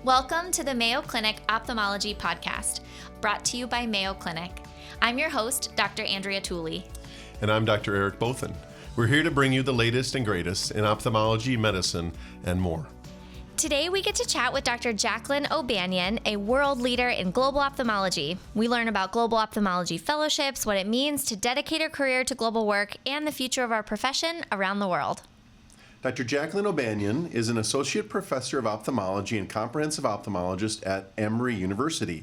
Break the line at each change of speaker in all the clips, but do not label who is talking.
Welcome to the Mayo Clinic Ophthalmology Podcast, brought to you by Mayo Clinic. I'm your host, Dr. Andrea Tooley.
And I'm Dr. Eric Bothan. We're here to bring you the latest and greatest in ophthalmology, medicine, and more.
Today we get to chat with Dr. Jacqueline O'Banion, a world leader in global ophthalmology. We learn about global ophthalmology fellowships, what it means to dedicate a career to global work, and the future of our profession around the world.
Dr. Jacqueline O'Banion is an associate professor of ophthalmology and comprehensive ophthalmologist at Emory University.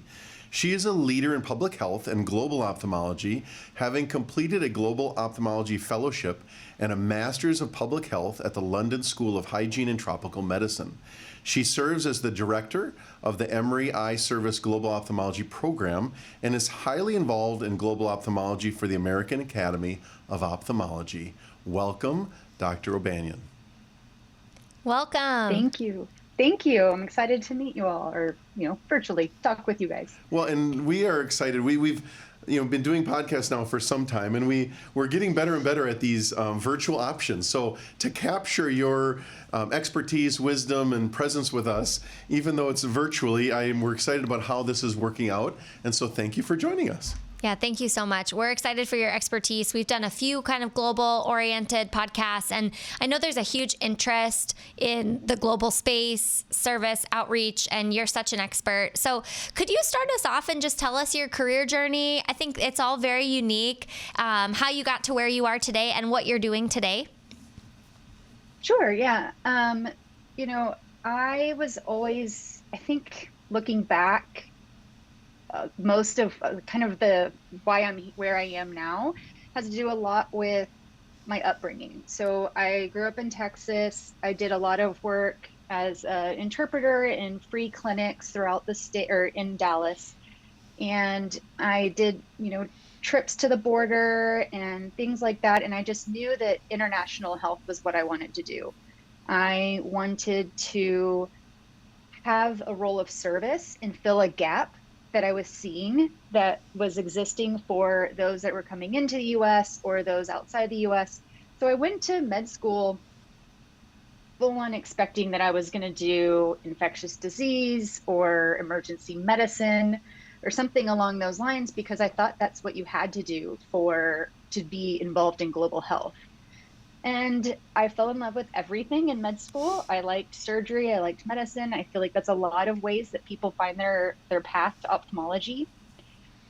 She is a leader in public health and global ophthalmology, having completed a global ophthalmology fellowship and a master's of public health at the London School of Hygiene and Tropical Medicine. She serves as the director of the Emory Eye Service Global Ophthalmology Program and is highly involved in global ophthalmology for the American Academy of Ophthalmology. Welcome, Dr. O'Banion.
Welcome.
Thank you. Thank you. I'm excited to meet you all, or virtually talk with you guys.
Well, and we are excited. We've been doing podcasts now for some time, and we're getting better and better at these virtual options. So to capture your expertise, wisdom, and presence with us, even though it's virtually, we're excited about how this is working out. And so thank you for joining us.
Yeah, thank you so much. We're excited for your expertise. We've done a few kind of global-oriented podcasts, and I know there's a huge interest in the global space, service, outreach, and you're such an expert. So could you start us off and just tell us your career journey? I think it's all very unique, how you got to where you are today and what you're doing today.
Sure, yeah. I was always, I think, looking back, most of kind of the why I'm where I am now has to do a lot with my upbringing. So I grew up in Texas. I did a lot of work as an interpreter in free clinics throughout the state, or in Dallas. And I did, trips to the border and things like that. And I just knew that international health was what I wanted to do. I wanted to have a role of service and fill a gap that I was seeing that was existing for those that were coming into the US or those outside the US. So I went to med school full on expecting that I was going to do infectious disease or emergency medicine or something along those lines, because I thought that's what you had to do to be involved in global health. And I fell in love with everything in med school. I liked surgery. I liked medicine. I feel like that's a lot of ways that people find their path to ophthalmology.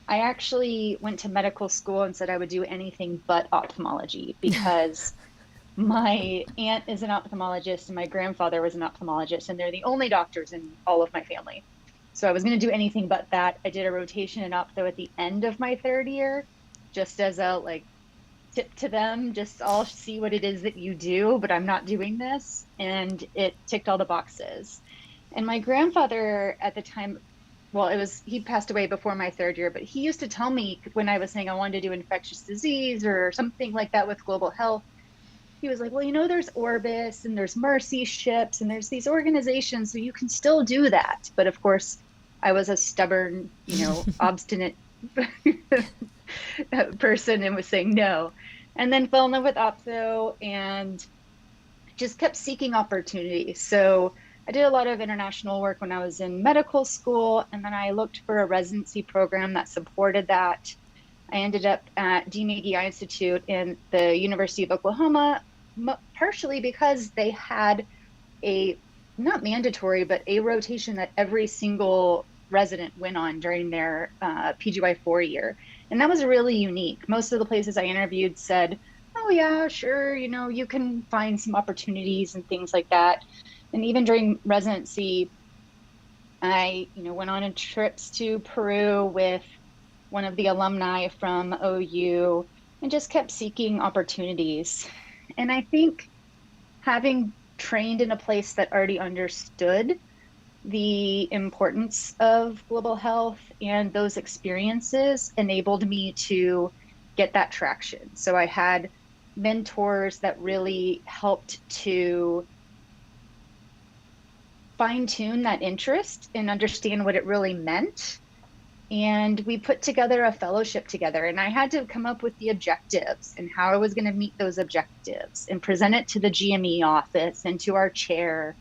I actually went to medical school and said I would do anything but ophthalmology because my aunt is an ophthalmologist and my grandfather was an ophthalmologist, and they're the only doctors in all of my family. So I was going to do anything but that. I did a rotation in ophtho at the end of my third year, just as a tip to them, just I'll see what it is that you do, but I'm not doing this. And it ticked all the boxes. And my grandfather at the time, he passed away before my third year, but he used to tell me when I was saying I wanted to do infectious disease or something like that with global health, he was like, well, there's Orbis and there's Mercy Ships and there's these organizations, so you can still do that. But of course, I was a stubborn, obstinate person and was saying no. And then fell in love with ophtho and just kept seeking opportunities. So I did a lot of international work when I was in medical school, and then I looked for a residency program that supported that. I ended up at DMAGI Eye Institute in the University of Oklahoma, partially because they had not mandatory, but a rotation that every single resident went on during their PGY 4 year. And that was really unique. Most of the places I interviewed said, oh yeah, sure, you can find some opportunities and things like that. And even during residency, I, went on trips to Peru with one of the alumni from OU and just kept seeking opportunities. And I think having trained in a place that already understood the importance of global health and those experiences enabled me to get that traction. So I had mentors that really helped to fine-tune that interest and understand what it really meant. And we put together a fellowship together, and I had to come up with the objectives and how I was going to meet those objectives and present it to the GME office and to our chair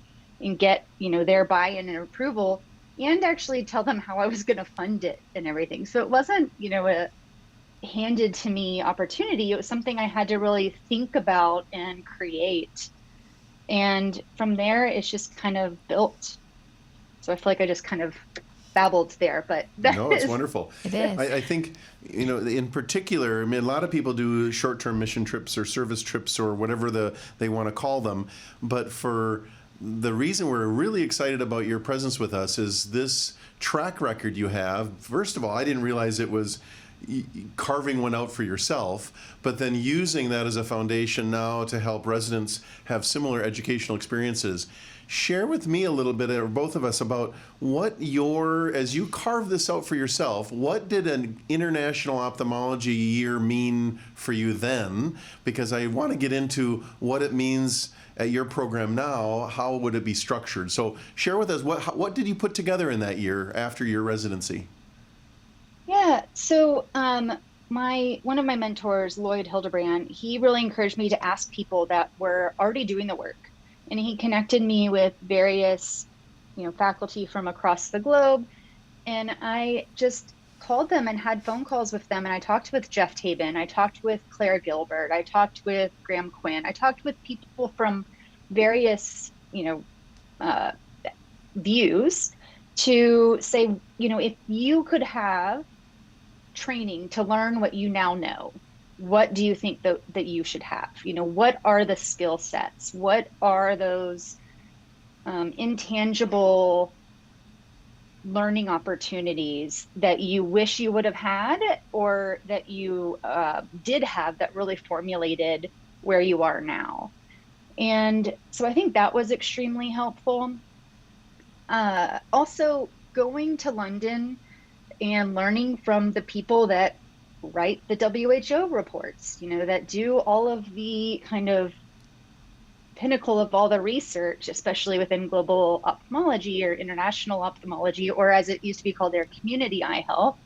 and get, their buy-in and approval, and actually tell them how I was going to fund it and everything. So it wasn't, a handed to me opportunity. It was something I had to really think about and create. And from there, it's just kind of built. So I feel like I just kind of babbled there, but
no, it's wonderful.
It is.
I think, in particular, a lot of people do short-term mission trips or service trips or whatever they want to call them. But for the reason we're really excited about your presence with us is this track record you have. First of all, I didn't realize it was carving one out for yourself, but then using that as a foundation now to help residents have similar educational experiences. Share with me a little bit, or both of us, about what as you carve this out for yourself, what did an International Ophthalmology Year mean for you then? Because I want to get into what it means at your program now. How would it be structured? So share with us, what did you put together in that year after your residency?
Yeah, so one of my mentors, Lloyd Hildebrand, he really encouraged me to ask people that were already doing the work. And he connected me with various, faculty from across the globe. And I just called them and had phone calls with them. And I talked with Jeff Tabin. I talked with Claire Gilbert. I talked with Graham Quinn. I talked with people from various, views to say, if you could have training to learn what you now know, what do you think that you should have? What are the skill sets? What are those intangible learning opportunities that you wish you would have had, or that you did have that really formulated where you are now? And so I think that was extremely helpful. Also, going to London and learning from the people that write the WHO reports, that do all of the kind of pinnacle of all the research, especially within global ophthalmology or international ophthalmology, or as it used to be called there, community eye health.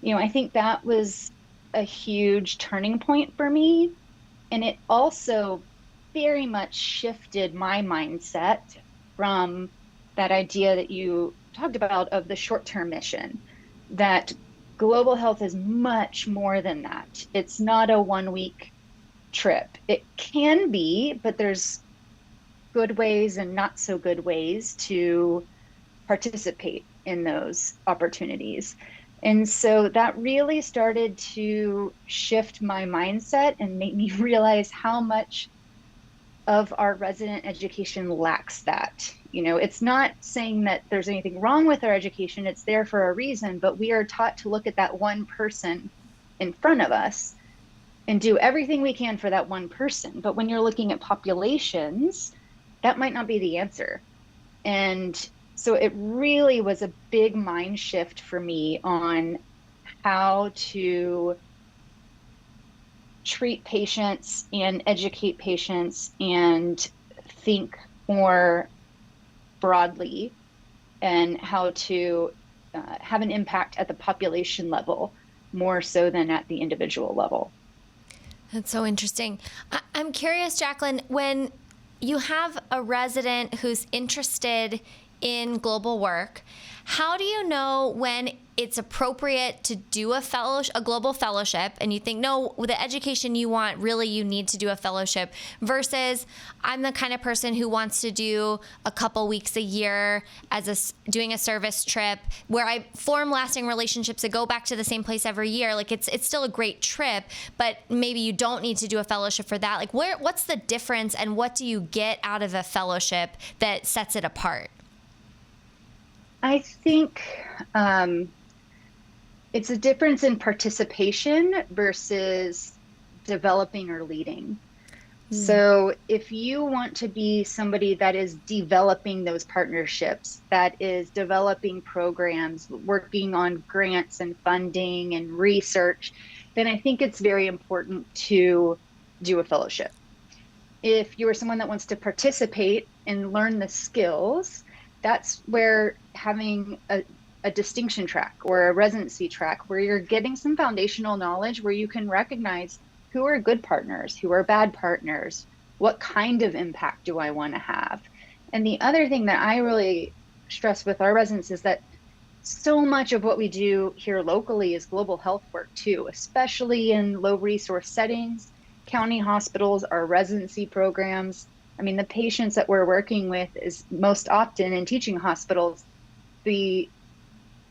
I think that was a huge turning point for me. And it also very much shifted my mindset from that idea that you talked about of the short-term mission, that global health is much more than that. It's not a 1-week trip. It can be, but there's good ways and not so good ways to participate in those opportunities. And so that really started to shift my mindset and make me realize how much of our resident education lacks that. It's not saying that there's anything wrong with our education, it's there for a reason, but we are taught to look at that one person in front of us and do everything we can for that one person. But when you're looking at populations, that might not be the answer. And so it really was a big mind shift for me on how to treat patients and educate patients and think more broadly, and how to have an impact at the population level more so than at the individual level.
That's so interesting. I'm curious, Jacqueline, when you have a resident who's interested in global work, how do you know when it's appropriate to do a global fellowship, and you think, no, the education you want, really you need to do a fellowship, versus I'm the kind of person who wants to do a couple weeks a year doing a service trip where I form lasting relationships that go back to the same place every year. Like it's still a great trip, but maybe you don't need to do a fellowship for that. Like what's the difference, and what do you get out of a fellowship that sets it apart?
I think it's a difference in participation versus developing or leading. So if you want to be somebody that is developing those partnerships, that is developing programs, working on grants and funding and research, then I think it's very important to do a fellowship. If you are someone that wants to participate and learn the skills, that's where having a distinction track or a residency track where you're getting some foundational knowledge, where you can recognize who are good partners, who are bad partners, what kind of impact do I want to have, And the other thing that I really stress with our residents is that so much of what we do here locally is global health work too, especially in low resource settings, county hospitals, our residency programs. I mean, the patients that we're working with is most often in teaching hospitals, the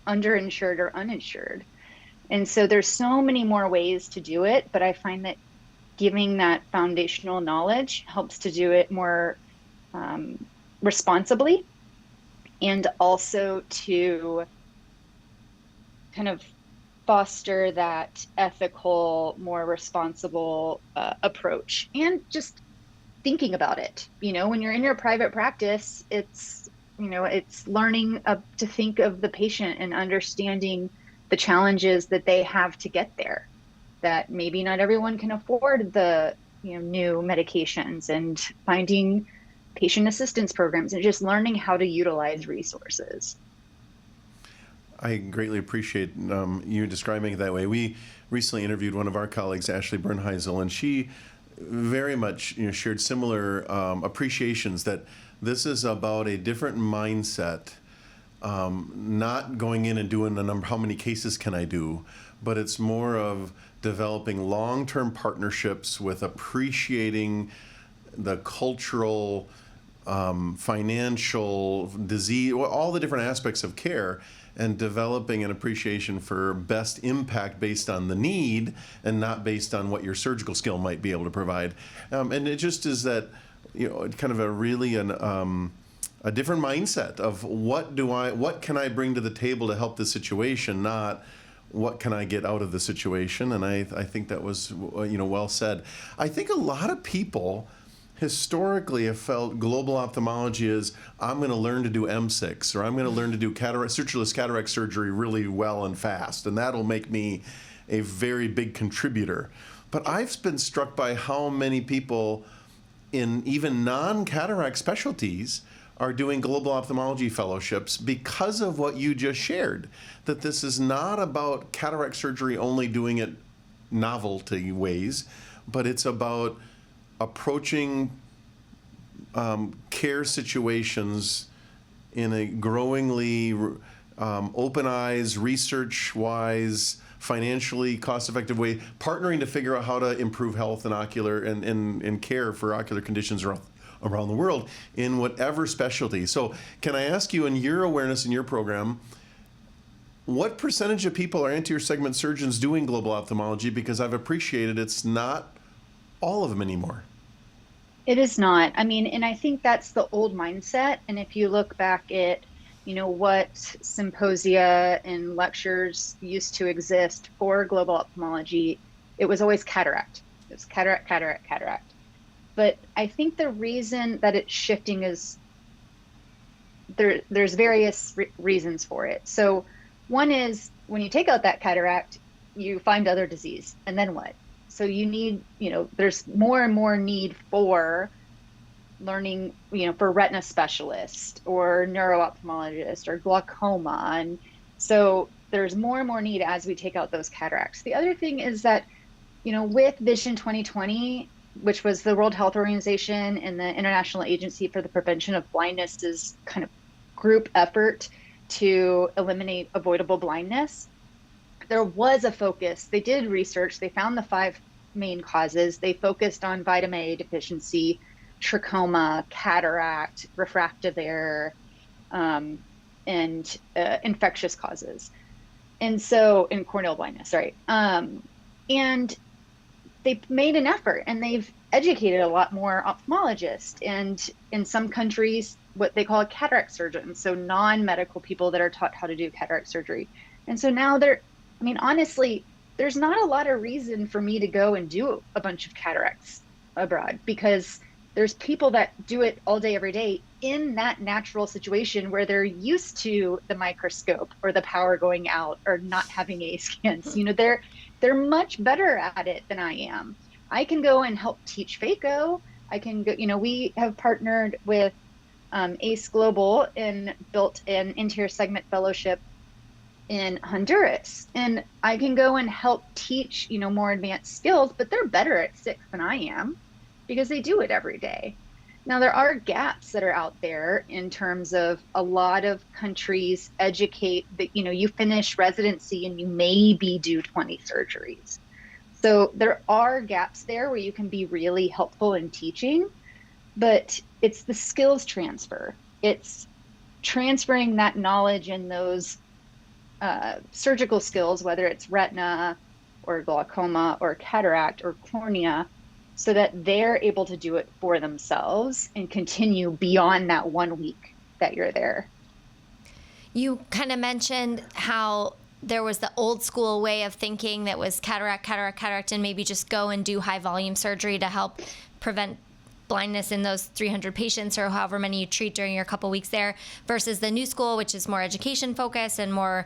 underinsured or uninsured. And so there's so many more ways to do it, but I find that giving that foundational knowledge helps to do it more responsibly, and also to kind of foster that ethical, more responsible approach, and just thinking about it. When you're in your private practice, it's learning to think of the patient and understanding the challenges that they have to get there, that maybe not everyone can afford the new medications, and finding patient assistance programs and just learning how to utilize resources.
I greatly appreciate you describing it that way. We recently interviewed one of our colleagues, Ashley Bernheisel, and she very much shared similar appreciations that this is about a different mindset, not going in and doing the number, how many cases can I do, but it's more of developing long-term partnerships with appreciating the cultural, financial, disease, all the different aspects of care, and developing an appreciation for best impact based on the need and not based on what your surgical skill might be able to provide. And it just is that, kind of a really a different mindset of what can I bring to the table to help the situation, not what can I get out of the situation. And I think that was well said. I think a lot of people historically have felt global ophthalmology is, I'm going to learn to do M6, or I'm going to learn to do sutureless cataract surgery really well and fast, and that'll make me a very big contributor. But I've been struck by how many people in even non-cataract specialties are doing global ophthalmology fellowships because of what you just shared, that this is not about cataract surgery only doing it novelty ways, but it's about approaching care situations in a growingly open eyes, research-wise, financially cost-effective way, partnering to figure out how to improve health and ocular and care for ocular conditions around the world in whatever specialty. So can I ask you, in your awareness in your program, what percentage of people are anterior segment surgeons doing global ophthalmology? Because I've appreciated it's not all of them anymore.
It is not. I mean, and I think that's the old mindset. And if you look back at, what symposia and lectures used to exist for global ophthalmology, it was always cataract. It was cataract, cataract, cataract. But I think the reason that it's shifting is there's various reasons for it. So one is, when you take out that cataract, you find other disease, and then what? So you need, there's more and more need for learning, for retina specialist or neuro-ophthalmologist or glaucoma. And so there's more and more need as we take out those cataracts. The other thing is that, with Vision 2020, which was the World Health Organization and the International Agency for the Prevention of Blindness's kind of group effort to eliminate avoidable blindness, there was a focus. They did research. They found the 5 main causes. They focused on vitamin A deficiency, trachoma, cataract, refractive error, and infectious causes. And so, in corneal blindness, right? And they made an effort, and they've educated a lot more ophthalmologists, and in some countries, what they call a cataract surgeon, so non-medical people that are taught how to do cataract surgery. And so now honestly, there's not a lot of reason for me to go and do a bunch of cataracts abroad, because there's people that do it all day, every day in that natural situation where they're used to the microscope or the power going out or not having A scans. They're much better at it than I am. I can go and help teach phaco. I can go, we have partnered with ACE Global and built an anterior segment fellowship in Honduras. And I can go and help teach, more advanced skills, but they're better at 6 than I am because they do it every day. Now, there are gaps that are out there in terms of a lot of countries educate that, you finish residency and you maybe do 20 surgeries. So there are gaps there where you can be really helpful in teaching, but it's the skills transfer. It's transferring that knowledge and those surgical skills, whether it's retina or glaucoma or cataract or cornea, so that they're able to do it for themselves and continue beyond that 1 week that you're there.
You kind of mentioned how there was the old school way of thinking that was cataract, and maybe just go and do high volume surgery to help prevent blindness in those 300 patients or however many you treat during your couple weeks there, versus the new school, which is more education focused and more,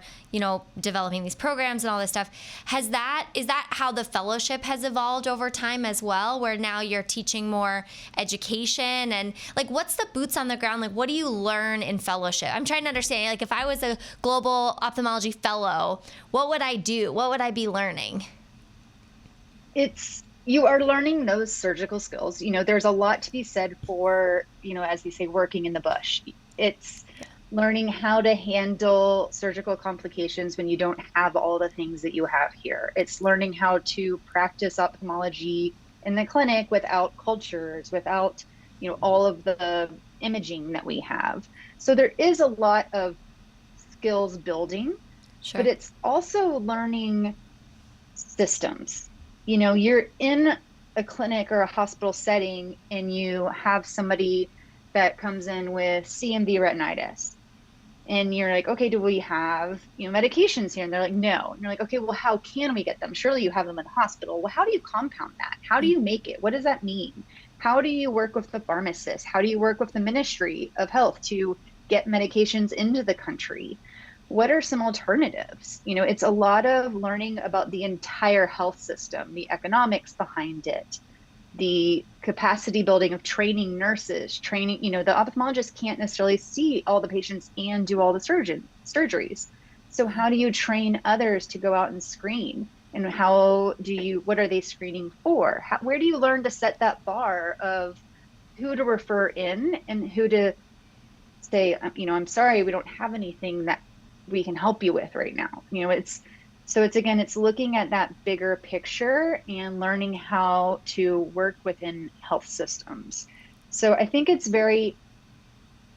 developing these programs and all this stuff. Is that how the fellowship has evolved over time as well, where now you're teaching more education? And like, what's the boots on the ground? Like, what do you learn in fellowship? I'm trying to understand, like, if I was a global ophthalmology fellow, what would I do? What would I be learning?
You are learning those surgical skills. There's a lot to be said for, as they say, working in the bush. It's learning how to handle surgical complications when you don't have all the things that you have here. It's learning how to practice ophthalmology in the clinic without cultures, without, all of the imaging that we have. So there is a lot of skills building,
Sure.
but it's also learning systems. You're in a clinic or a hospital setting and you have somebody that comes in with CMV retinitis. And you're like, okay, do we have, medications here? And they're like, no. And you're like, okay, well, how can we get them? Surely you have them in the hospital. Well, how do you compound that? How do you make it? What does that mean? How do you work with the pharmacist? How do you work with the Ministry of Health to get medications into the country? What are some alternatives? It's a lot of learning about the entire health system, the economics behind it, the capacity building of training nurses, training, the ophthalmologist can't necessarily see all the patients and do all the surgeries. So how do you train others to go out and screen? And what are they screening for? Where do you learn to set that bar of who to refer in and who to say, I'm sorry, we don't have anything that we can help you with right now. It's looking at that bigger picture and learning how to work within health systems. So I think it's very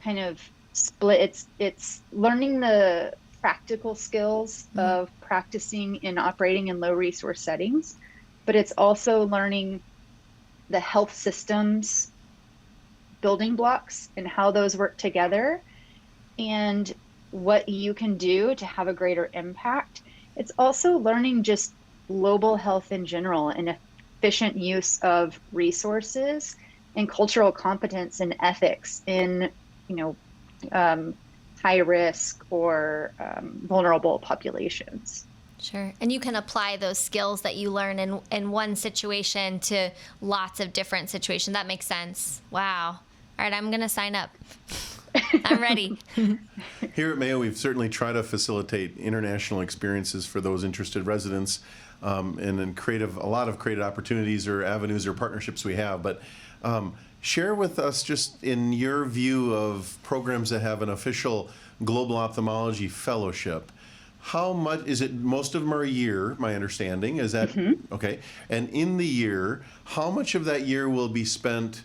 kind of split. It's learning the practical skills of practicing and operating in low resource settings, but it's also learning the health systems building blocks and how those work together and what you can do to have a greater impact. It's also learning just global health in general and efficient use of resources and cultural competence and ethics in, high risk or vulnerable populations.
Sure. And you can apply those skills that you learn in one situation to lots of different situations. That makes sense. Wow. All right, I'm going to sign up. I'm ready.
Here at Mayo, we've certainly tried to facilitate international experiences for those interested residents, and then a lot of creative opportunities or avenues or partnerships we have. But share with us, just in your view of programs that have an official global ophthalmology fellowship, how much is it? Most of them are a year, my understanding. Is that okay? And in the year, how much of that year will be spent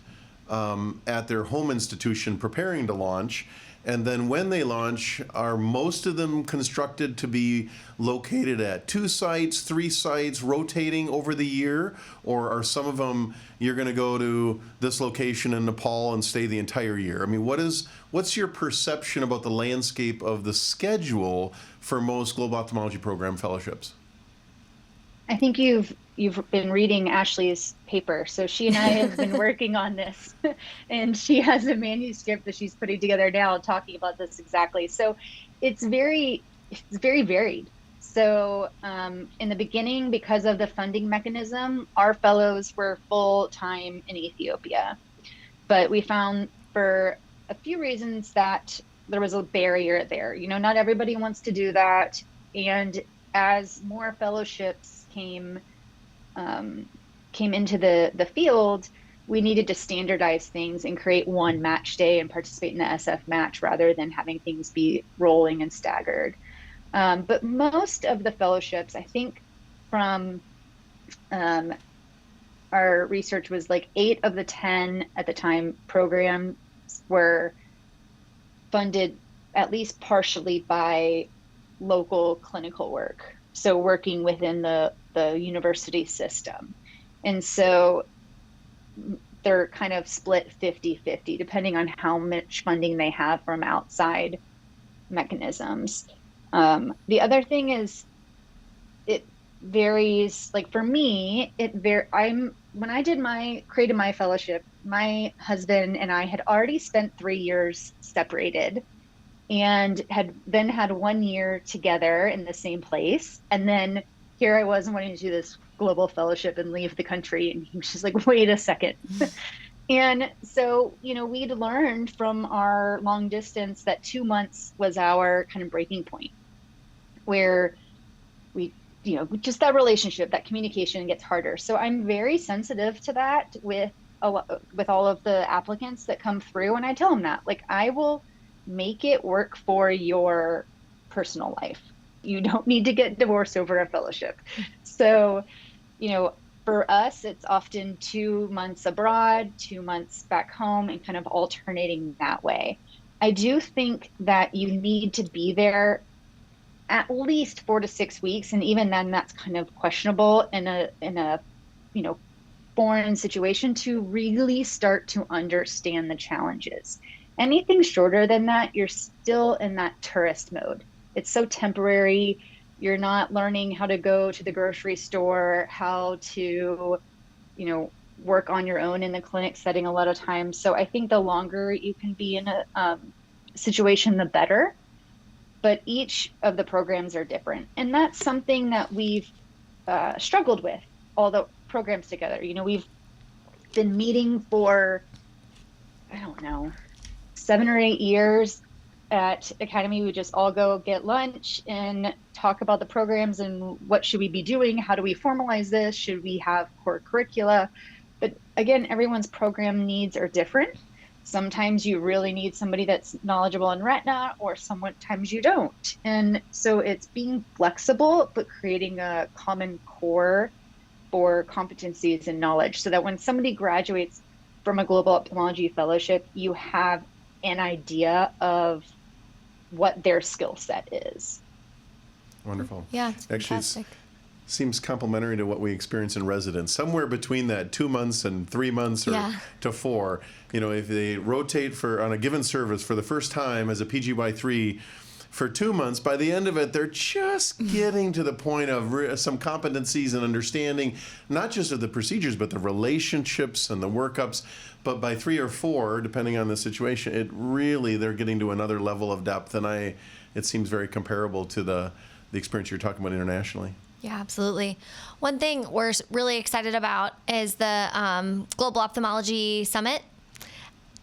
at their home institution preparing to launch? And then when they launch, are most of them constructed to be located at 2 sites, 3 sites, rotating over the year? Or are some of them, you're going to go to this location in Nepal and stay the entire year? I mean, what's your perception about the landscape of the schedule for most global ophthalmology program fellowships?
I think you've been reading Ashley's paper. So she and I have been working on this, and she has a manuscript that she's putting together now talking about this exactly. So it's very varied. So in the beginning, because of the funding mechanism, our fellows were full-time in Ethiopia. But we found for a few reasons that there was a barrier there. Not everybody wants to do that. And as more fellowships came into the field, we needed to standardize things and create one match day and participate in the SF match rather than having things be rolling and staggered. But most of the fellowships, I think from our research was like 8 of the 10 at the time programs were funded at least partially by local clinical work. So working within the university system. And so they're kind of split 50-50, depending on how much funding they have from outside mechanisms. The other thing is it varies. Like for me, when I created my fellowship, my husband and I had already spent 3 years separated and had then had 1 year together in the same place. And then here I was wanting to do this global fellowship and leave the country. And he was just like, wait a second. And so, we'd learned from our long distance that 2 months was our kind of breaking point where we, just that relationship, that communication gets harder. So I'm very sensitive to that with all of the applicants that come through. And I tell them that, like, I will make it work for your personal life. You don't need to get divorced over a fellowship. So, for us, it's often 2 months abroad, 2 months back home, and kind of alternating that way. I do think that you need to be there at least 4 to 6 weeks, and even then, that's kind of questionable in a foreign situation to really start to understand the challenges. Anything shorter than that, you're still in that tourist mode. It's so temporary. You're not learning how to go to the grocery store, how to, work on your own in the clinic setting a lot of times. So I think the longer you can be in a situation, the better. But each of the programs are different. And that's something that we've struggled with, all the programs together. We've been meeting for, 7 or 8 years. At Academy, we just all go get lunch and talk about the programs and what should we be doing? How do we formalize this? Should we have core curricula? But again, everyone's program needs are different. Sometimes you really need somebody that's knowledgeable in retina, or sometimes you don't. And so it's being flexible, but creating a common core for competencies and knowledge so that when somebody graduates from a global ophthalmology fellowship, you have an idea of what their skill set is.
Wonderful.
Yeah, it's
actually
fantastic.
Seems complementary to what we experience in residence. Somewhere between that 2 months and 3 months or to 4, if they rotate on a given service for the first time as a PGY3 for 2 months, by the end of it, they're just getting to the point of some competencies and understanding, not just of the procedures, but the relationships and the workups. But by 3 or 4, depending on the situation, they're getting to another level of depth. And it seems very comparable to the experience you're talking about internationally.
Yeah, absolutely. One thing we're really excited about is the Global Ophthalmology Summit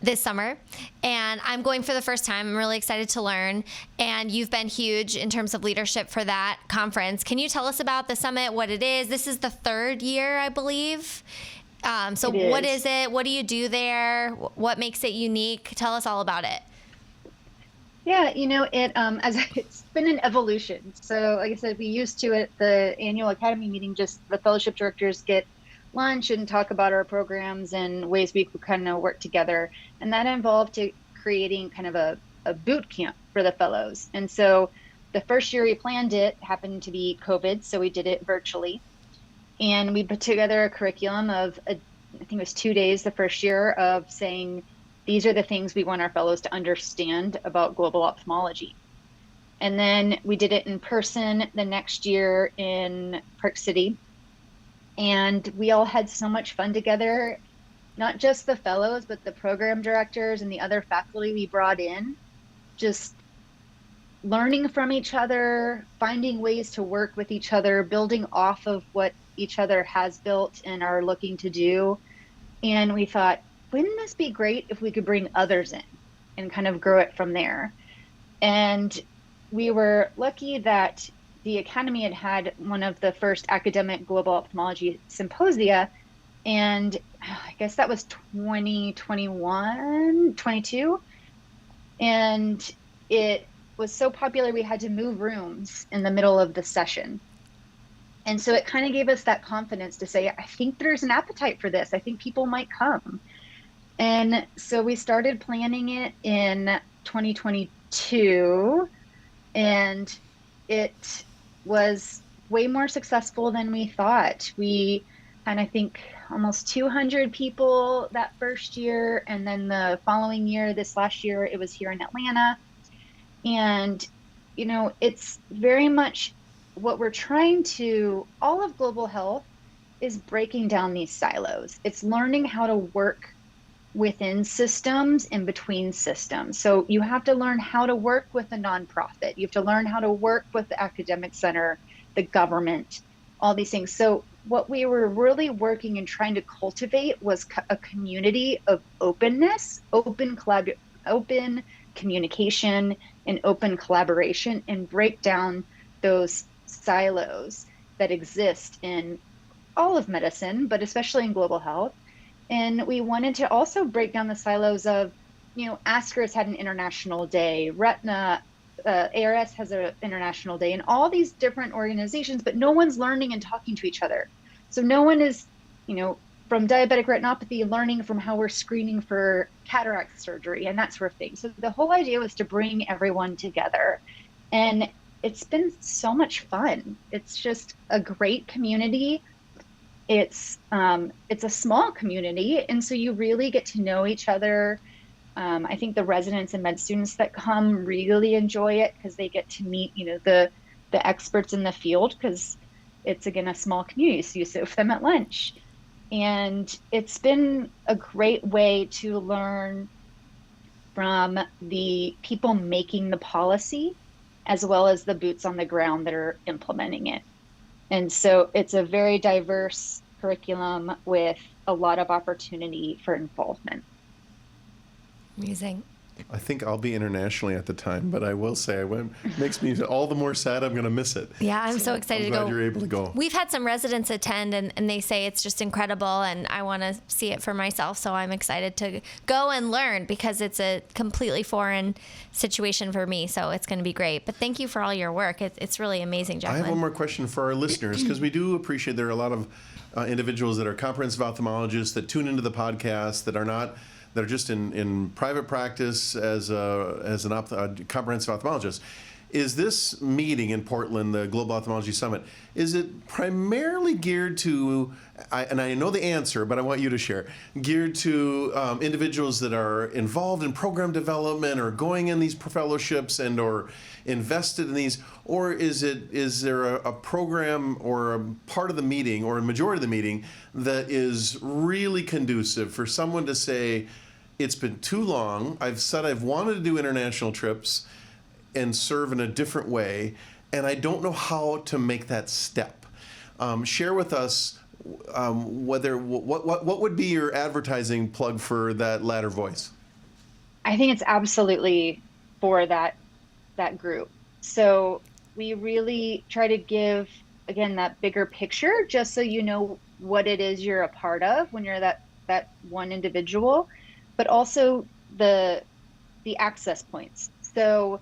this summer, and I'm going for the first time. I'm really excited to learn, and you've been huge in terms of leadership for that conference. Can you tell us about the summit, what it is? This is the 3rd year, I believe. So what is it? What do you do there? What makes it unique? Tell us all about it.
Yeah, it's been an evolution. So like I said, we used to at the annual Academy meeting, just the fellowship directors get lunch and talk about our programs and ways we could kind of work together. And that involved creating kind of a boot camp for the fellows. And so the first year we planned it happened to be COVID, so we did it virtually. And we put together a curriculum of, I think it was 2 days the first year, of saying, these are the things we want our fellows to understand about global ophthalmology. And then we did it in person the next year in Park City. And we all had so much fun together, not just the fellows, but the program directors and the other faculty we brought in, just learning from each other, finding ways to work with each other, building off of what each other has built and are looking to do. And we thought, wouldn't this be great if we could bring others in and kind of grow it from there? And we were lucky that the Academy had one of the first academic global ophthalmology symposia And I guess that was 2021, 22. And it was so popular, we had to move rooms in the middle of the session. And so it kind of gave us that confidence to say, I think there's an appetite for this. I think people might come. And so we started planning it in 2022, and it was way more successful than we thought. We had, I think, almost 200 people that first year. And then the following year, this last year, it was here in Atlanta. And, you know, it's very much what we're trying to, all of global health is breaking down these silos. It's learning how to work within systems and between systems. So you have to learn how to work with a nonprofit. You have to learn how to work with the academic center, the government, all these things. So what we were really working and trying to cultivate was a community of openness, open communication, and open collaboration, and break down those silos that exist in all of medicine, but especially in global health. And we wanted to also break down the silos of, you know, ASCRS had an international day, Retina, ARS has an international day, and all these different organizations, but no one's learning and talking to each other. So no one is, you know, from diabetic retinopathy, learning from how we're screening for cataract surgery and that sort of thing. So the whole idea was to bring everyone together. And it's been so much fun. It's just a great community. It's a small community, and so you really get to know each other. I think the residents and med students that come really enjoy it because they get to meet, you know, the experts in the field, because it's, again, a small community, so you sit with them at lunch. And it's been a great way to learn from the people making the policy as well as the boots on the ground that are implementing it. And so it's a very diverse curriculum with a lot of opportunity for involvement.
Amazing.
I think I'll be internationally at the time, but I will say makes me all the more sad. I'm going to miss it.
Yeah, I'm so excited
I'm
to
glad
go.
you're able to go.
We've had some residents attend, and they say it's just incredible, and I want to see it for myself. So I'm excited to go and learn, because it's a completely foreign situation for me. So it's going to be great. But thank you for all your work. It's really amazing,
I
Jacqueline.
have one more question for our listeners, because we do appreciate there are a lot of individuals that are comprehensive ophthalmologists that tune into the podcast that are just in private practice as a comprehensive ophthalmologist. Is this meeting in Portland, the Global Ophthalmology Summit, is it primarily geared to, and I know the answer, but I want you to share, geared to individuals that are involved in program development or going in these fellowships and or invested in these, or is there a program or a part of the meeting or a majority of the meeting that is really conducive for someone to say, it's been too long, I've said I've wanted to do international trips and serve in a different way, and I don't know how to make that step. Share with us what would be your advertising plug for that latter voice?
I think it's absolutely for that group. So we really try to give, again, that bigger picture, just so you know what it is you're a part of when you're that one individual, but also the access points. So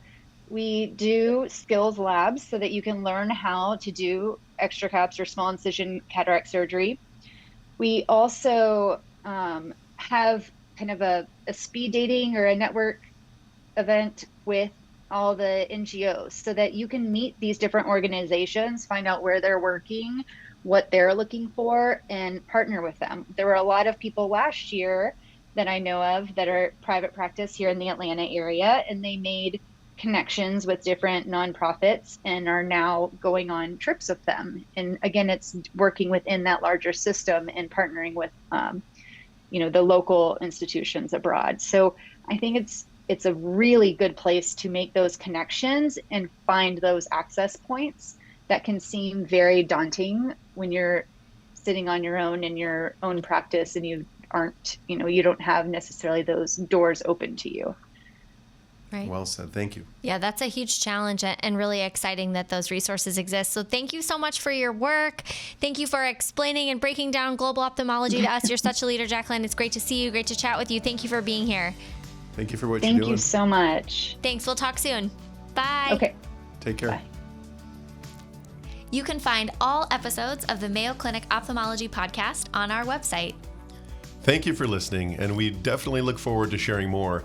we do skills labs so that you can learn how to do extra caps or small incision cataract surgery. We also have kind of a speed dating or a network event with all the NGOs so that you can meet these different organizations, find out where they're working, what they're looking for, and partner with them. There were a lot of people last year that I know of that are private practice here in the Atlanta area, and they made connections with different nonprofits and are now going on trips with them. And again, it's working within that larger system and partnering with, the local institutions abroad. So I think it's a really good place to make those connections and find those access points that can seem very daunting when you're sitting on your own in your own practice and you don't have necessarily those doors open to you.
Right.
Well said. Thank you.
Yeah, that's a huge challenge and really exciting that those resources exist. So thank you so much for your work. Thank you for explaining and breaking down global ophthalmology to us. You're such a leader, Jacqueline. It's great to see you. Great to chat with you. Thank you for being here.
Thank you for what you're
Thank
doing.
you so much.
Thanks. We'll talk soon. Bye.
Okay.
Take care.
Bye.
You can find all episodes of the Mayo Clinic Ophthalmology Podcast on our website.
Thank you for listening, and we definitely look forward to sharing more